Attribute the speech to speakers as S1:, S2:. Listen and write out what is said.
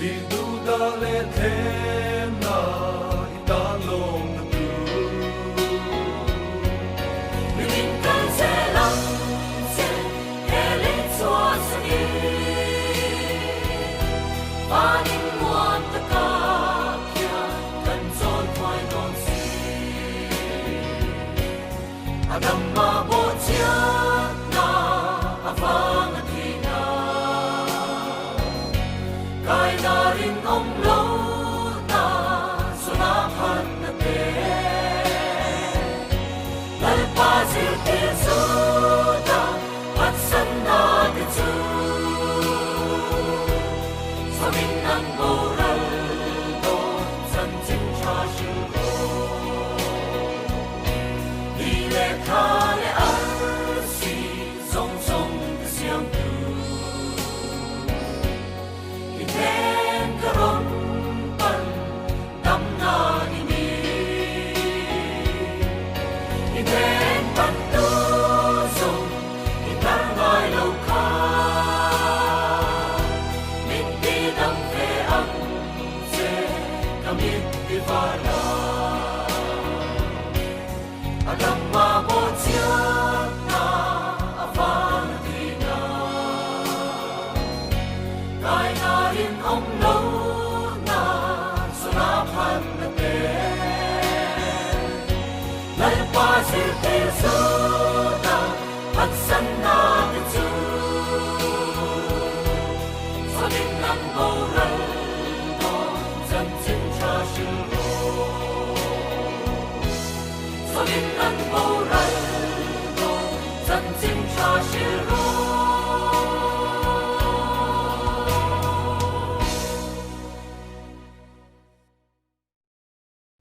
S1: đi du ta le thêm na ta long na tu
S2: mình cần sẽ lắng sẽ hệ lên xóa sân đi và những muôn tất cả kia cần tròn thoại non xì Adam ma bo chia na avang athina kai na rin om lo na sunahan na te lal pa zil te su da pat san na te chu sa min ang moral do san chin cha shu đi lệ tha lệ ar si song song te siang tu in ten karon pan dam na ni in ten pan tu song in tar ngai lo kha min ti dam fe ang se kamit ti va la Adam ma bo chia na avang athina kai na rin om lo na sunahan na te lal pa si te su na at san na te chu sa din ang moral do chân chin cha shu sa din ang moral